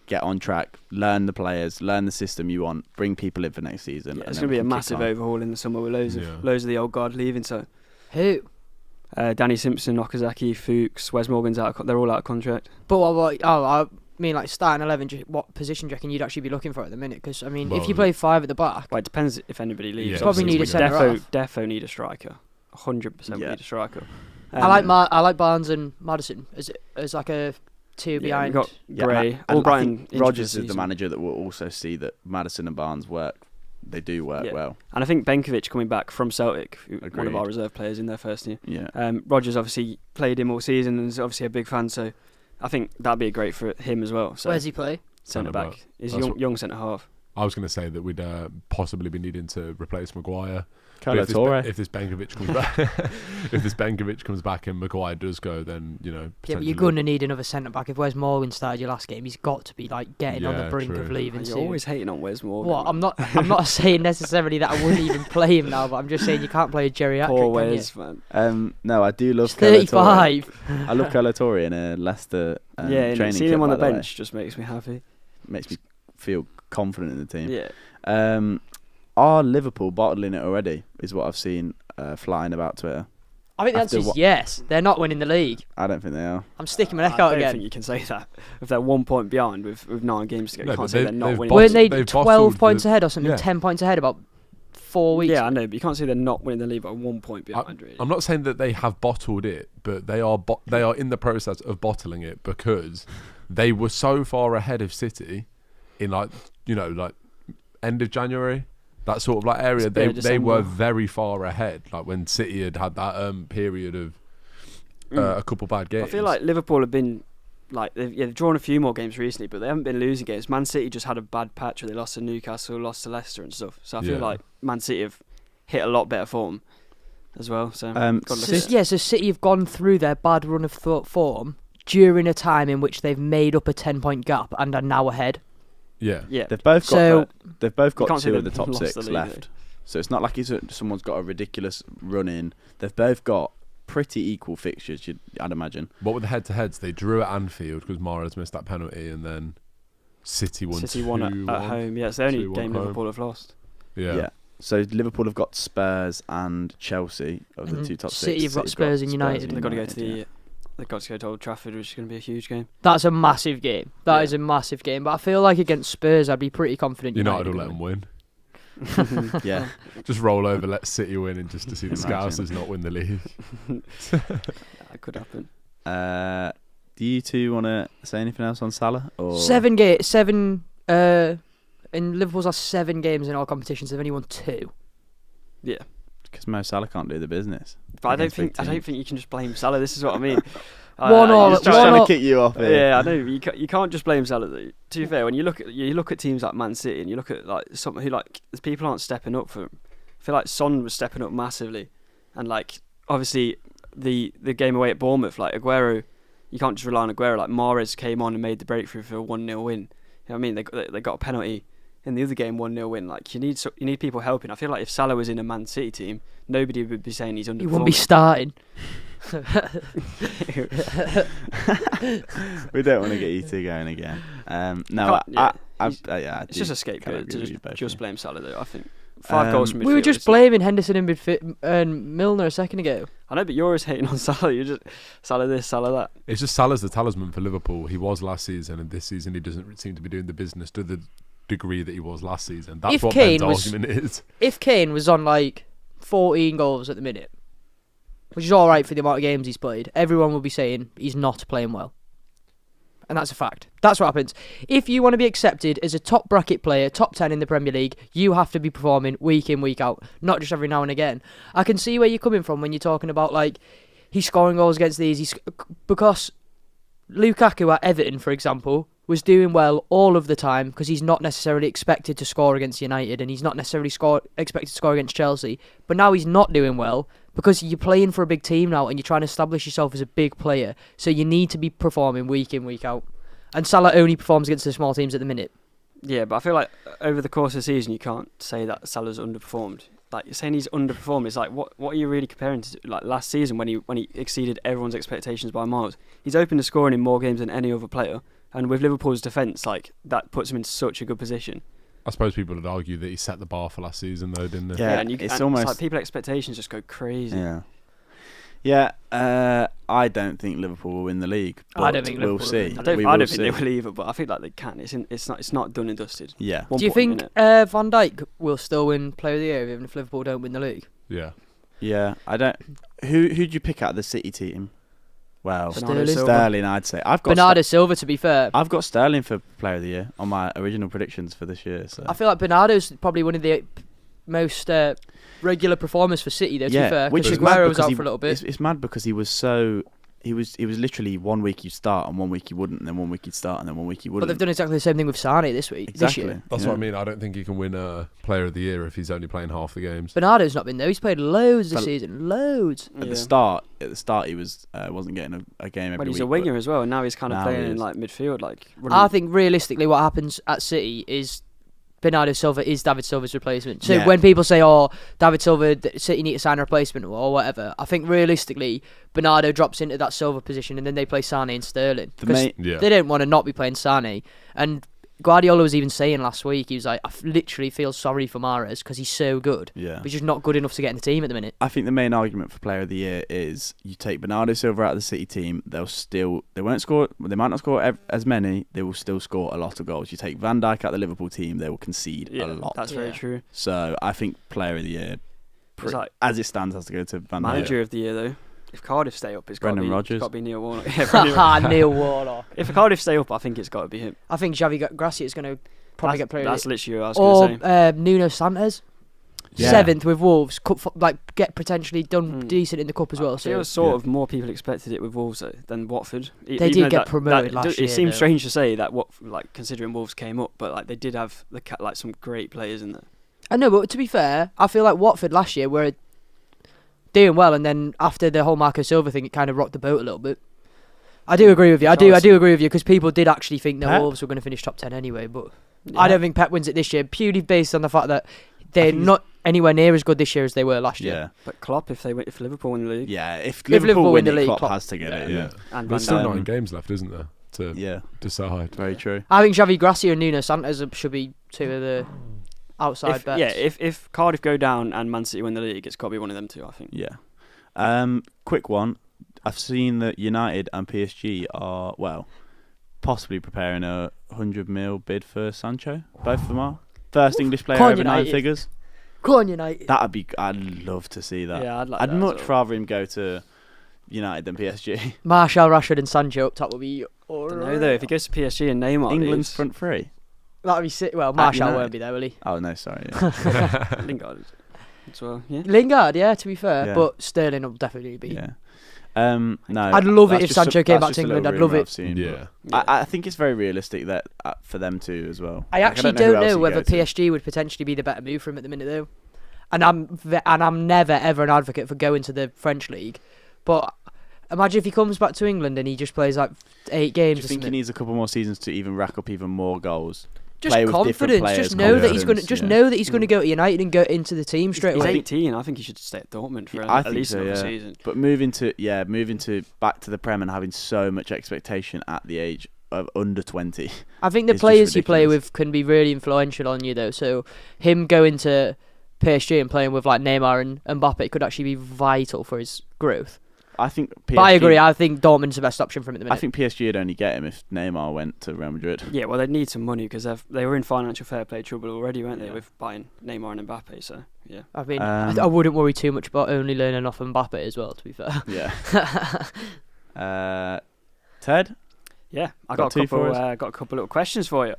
get on track, learn the players, learn the system you want, bring people in for next season. Yeah, and it's then going to be we a can kick massive on. overhaul in the summer with loads of the old guard leaving. So Who? Danny Simpson, Okazaki, Fuchs, Wes Morgan's out. They're all out of contract. But I mean, like starting 11. What position do you reckon you'd actually be looking for at the minute? Because I mean, if you play 5 at the back, Well, it depends if anybody leaves. Yeah, probably need a centre half. Defo need a striker. 100% we need a striker. I like Barnes and Maddison as like a 2 behind. We've got Gray. Albrighton. Rodgers is the manager that will also see that Maddison and Barnes work. They do work well. And I think Benkovic coming back from Celtic, Agreed. one of our reserve players in their first year. Yeah. Rodgers obviously played him all season and is obviously a big fan, so I think that'd be great for him as well. So Where's he play? Centre back. He's young centre half. I was going to say that we'd possibly be needing to replace Maguire. Carlo Torre. If this Benkovic comes back, and Maguire does go, then Yeah, but you're going to need another centre back. If Wes Morgan started your last game, he's got to be like getting on the brink of leaving. You're always hating on Wes Morgan. Well, I'm not saying necessarily that I wouldn't even play him now, but I'm just saying you can't play a geriatric. Poor Wes, man. No, I do love 35. I love Carlo Torre in a Leicester training seeing him kit, on the by bench just makes me happy. Makes me feel confident in the team. Yeah. Are Liverpool bottling it already? Is what I've seen flying about Twitter. I think the answer is yes. They're not winning the league. I don't think they are. I'm sticking my neck out I again. don't think you can say that. If they're 1 point behind with 9 games to go, you can't say they're not winning. Weren't they They've 12 points ahead or something? Yeah. 10 points ahead about 4 weeks. Yeah, I know, but you can't say they're not winning the league by 1 point behind. Really. I'm not saying that they have bottled it, but they are in the process of bottling it because they were so far ahead of City in like end of January, that sort of like area. They were very far ahead. Like when City had that period of a couple bad games. I feel like Liverpool have been like they've drawn a few more games recently, but they haven't been losing games. Man City just had a bad patch where they lost to Newcastle, lost to Leicester and stuff. So I feel like Man City have hit a lot better form as well. So so City have gone through their bad run of form during a time in which they've made up a 10-point gap and are now ahead. Yeah. They've both got 2 of the top 6 the left. league. So it's not like someone's got a ridiculous run in. They've both got pretty equal fixtures, I'd imagine. What were the head-to-heads? They drew at Anfield because Mahrez missed that penalty, and then City won 2-1 at home. Yeah, it's the only game home. Liverpool have lost. Yeah. So Liverpool have got Spurs and Chelsea of the 2 top 6. City have got Spurs and United. They've got to go to They've got to go to Old Trafford, which is going to be a huge game. That's a massive game. That is a massive game. But I feel like against Spurs, I'd be pretty confident. United will let them win. Yeah. Just roll over, let City win, and just to see the Scousers not win the league. That could happen. Do you two want to say anything else on Salah? Or? 7 in Liverpool's last 7 games in all competitions, they've only won 2. Yeah. Because Mo Salah can't do the business. But I don't think you can just blame Salah. This is what I mean. Just trying to kick you off here. Yeah, I know. You can't just blame Salah. Though. To be fair, when you look at teams like Man City and you look at like something who like people aren't stepping up for him. I feel like Son was stepping up massively, and like obviously the game away at Bournemouth, like Aguero, you can't just rely on Aguero. Like Mahrez came on and made the breakthrough for a 1-0 win. You know what I mean? They got a penalty in the other game, 1-0 win. Like you need people helping. I feel like if Salah was in a Man City team, nobody would be saying he's underperforming. He wouldn't be starting. We don't want to get you two going again. It's just a scapegoat to just blame Salah though. I think 5 goals from midfield. We were just blaming Henderson and Milner a second ago. I know, but you're always hating on Salah. You're just Salah this, Salah that. It's just Salah's the talisman for Liverpool. He was last season, and this season he doesn't seem to be doing the business to the degree that he was last season. That's what Ben's argument is. If Kane was on like 14 goals at the minute, which is all right for the amount of games he's played, everyone will be saying he's not playing well. And that's a fact. That's what happens. If you want to be accepted as a top bracket player, top 10 in the Premier League, you have to be performing week in, week out, not just every now and again. I can see where you're coming from when you're talking about like he's scoring goals against these. Because Lukaku at Everton, for example, was doing well all of the time because he's not necessarily expected to score against United and he's not necessarily expected to score against Chelsea. But now he's not doing well because you're playing for a big team now and you're trying to establish yourself as a big player. So you need to be performing week in, week out. And Salah only performs against the small teams at the minute. Yeah, but I feel like over the course of the season you can't say that Salah's underperformed. Like you're saying he's underperformed. It's like what are you really comparing to? Like last season when he exceeded everyone's expectations by miles. He's open to scoring in more games than any other player. And with Liverpool's defence, like that puts him in such a good position. I suppose people would argue that he set the bar for last season, though, didn't they? Yeah, and it's almost like people's expectations just go crazy. Yeah, I don't think Liverpool will win the league. I don't think we'll Liverpool will see. win. I don't We think they will either, but I think like they can. It's not done and dusted. Yeah. Do you think Van Dijk will still win Player of the Year even if Liverpool don't win the league? Yeah. Yeah, I don't. Who'd you pick out of the City team? Well, Sterling. Sterling, I'd say. Bernardo Silva, to be fair. I've got Sterling for Player of the Year on my original predictions for this year. So I feel like Bernardo's probably one of the most regular performers for City, though. To be fair, which is mad mad was out for a little bit. It's mad because he was so. He was literally 1 week you'd start and 1 week you wouldn't, and then 1 week you'd start and then 1 week you wouldn't. But they've done exactly the same thing with Sane this week. Exactly. This year. That's what I mean. I don't think he can win Player of the Year if he's only playing half the games. Bernardo's not been there. He's played loads this season. Loads. At the start, he was wasn't getting a game every week. But he's a winger as well, and now he's kind of playing in like midfield. I think realistically, what happens at City is Bernardo Silva is David Silva's replacement. So when people say, "Oh, David Silva, City need to sign a replacement" or whatever, I think realistically, Bernardo drops into that Silva position, and then they play Sane and Sterling because they don't want to not be playing Sane. And Guardiola was even saying last week, he was like, "I literally feel sorry for Mahrez because he's so good, yeah, but he's just not good enough to get in the team at the minute." I think the main argument for Player of the Year is you take Bernardo Silva out of the City team, they won't score. They might not score as many. They will still score a lot of goals. You take Van Dijk out of the Liverpool team, they will concede a lot. That's very true. So I think Player of the Year, as it stands, has to go to Van Dijk. Manager of the Year though. If Cardiff stay up, it's got to be Neil Warnock. Neil Warnock. If Cardiff stay up, I think it's got to be him. I think Xavi Gracia is going to probably get played. That's literally what I was going to say. Nuno Santos. Yeah. 7th with Wolves, get potentially done decent in the cup as well. I feel sort of more people expected it with Wolves than Watford. They did get promoted last year. It seems strange to say that considering Wolves came up, but they did have some great players in there. I know, but to be fair, I feel like Watford last year were doing well, and then after the whole Marco Silva thing, it kind of rocked the boat a little bit. I do agree with you. I do agree with you because people did actually think that Wolves were going to finish top 10 anyway, but I don't think Pep wins it this year, purely based on the fact that they're not anywhere near as good this year as they were last year. Yeah. But Klopp, if Liverpool win the league. Yeah, if Liverpool win the league, Klopp has to get it. Yeah. And there's still 9 games left, isn't there, to decide? Very true. I think Xavi Gracia and Nuno Santos should be two of the outside bets. Yeah, if Cardiff go down and Man City win the league, it's got to be one of them two, I think. Yeah. Quick one. I've seen that United and PSG are, possibly preparing a 100 mil bid for Sancho. Both of them are. First English player over 9 figures. Go on, United. I'd love to see that. Yeah, I'd much rather him go to United than PSG. Martial, Rashford and Sancho up top will be... I don't know though, if he goes to PSG and Neymar England's front three. That would be sick. Well, Martial won't be there, will he? Oh, no, sorry. Yeah. Lingard as well, yeah. Lingard, yeah, to be fair. But Sterling will definitely be. Yeah. No, I'd love it if Sancho came back to England. I'd love it. Seen, I think it's very realistic that for them too as well. I actually don't know whether PSG would potentially be the better move for him at the minute though. And I'm never ever an advocate for going to the French league, but imagine if he comes back to England and he just plays like 8 games. Do you think he needs a couple more seasons to even rack up even more goals? Just confidence. Just know that he's going to. Know that he's going to go to United and go into the team straight away. He's 18. I think he should stay at Dortmund for at least another season. But moving to back to the Prem and having so much expectation at the age of under 20. I think the players you play with can be really influential on you though. So him going to PSG and playing with like Neymar and Mbappe could actually be vital for his growth. I think PSG, but I agree. I think Dortmund's the best option for him at the minute. I think PSG would only get him if Neymar went to Real Madrid. Yeah, well, they'd need some money because they were in financial fair play trouble already, weren't they, with buying Neymar and Mbappe, so, yeah. I mean, I wouldn't worry too much about only learning off Mbappe as well, to be fair. Yeah. Ted? Yeah, I got a couple little questions for you.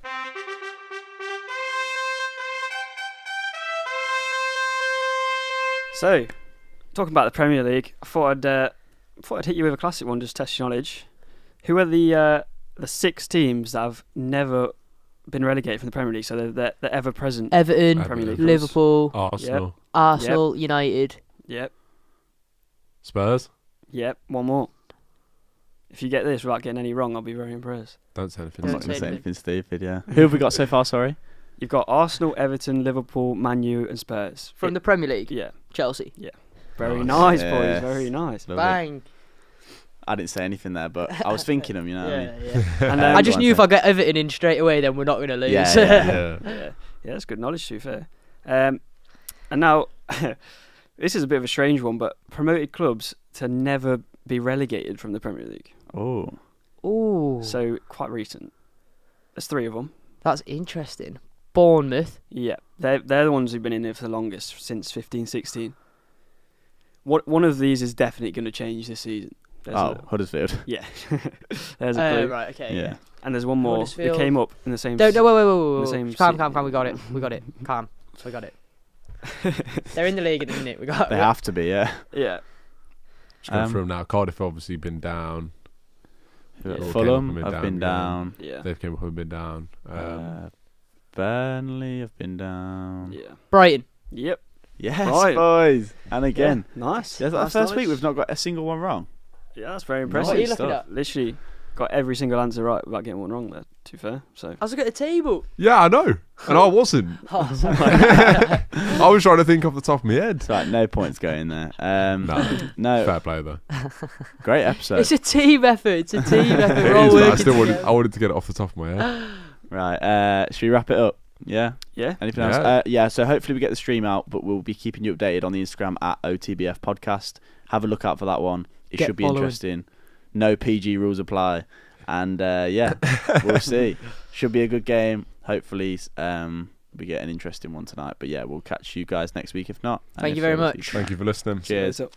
So, talking about the Premier League, I thought I'd hit you with a classic one, just test your knowledge. Who are the 6 teams that have never been relegated from the Premier League? So they're ever present. Everton, Premier League, Liverpool, Arsenal, United. Yep. Spurs. Yep. One more. If you get this without getting any wrong, I'll be very impressed. Don't say anything. I'm not going to say anything stupid. Yeah. Who have we got so far? Sorry. You've got Arsenal, Everton, Liverpool, Man U, and Spurs from the Premier League. Yeah. Chelsea. Yeah. Very nice, boys. Very nice. Lovely. Bang. I didn't say anything there, but I was thinking them, you know what I mean? Yeah. And I just knew if I get Everton in straight away, then we're not going to lose. Yeah, that's good knowledge, to be fair. And now, This is a bit of a strange one, but promoted clubs to never be relegated from the Premier League. Oh. Ooh. So quite recent. There's 3 of them. That's interesting. Bournemouth. Yeah, they're the ones who've been in there for the longest, since 15-16. One of these is definitely going to change this season. Huddersfield. Yeah. There's a clue. Right, okay. Yeah. And there's one more that Huddersfield. came up in the same... No, the wait. same Calm. We got it. Calm. We got it. They're in the league at the minute. We got. They have to be, yeah. Yeah. Just going through them now. Cardiff have obviously been down. Yeah. Fulham have been down. Yeah. They've came up and been down. Burnley have been down. Yeah. Brighton. Yep. Yes, Right. boys. And again. Yeah. Nice. That's our Nice first knowledge. week we've not got a single one wrong. Yeah, that's very Nice What are impressive. you looking stuff. at? Literally got every single answer right without getting one wrong there, to be fair. So I was looking at the table. Yeah, I know. And I wasn't. Oh, sorry. I was trying to think off the top of my head. It's right, no points going there. No, Fair play though. great episode. It's a team effort. We're It all is, but I working still together. wanted to get it off the top of my head. Right, should we wrap it up? Yeah? yeah. Anything Yeah. else? Yeah, so hopefully we get the stream out, but we'll be keeping you updated on the Instagram at OTBF Podcast. Have a look out for that one. It Get should be following. interesting. No PG rules apply. And yeah, we'll see. Should be a good game. Hopefully we get an interesting one tonight. But yeah, we'll catch you guys next week if not. And Thank if you very so, we'll see much. Thank you for listening. Cheers. So-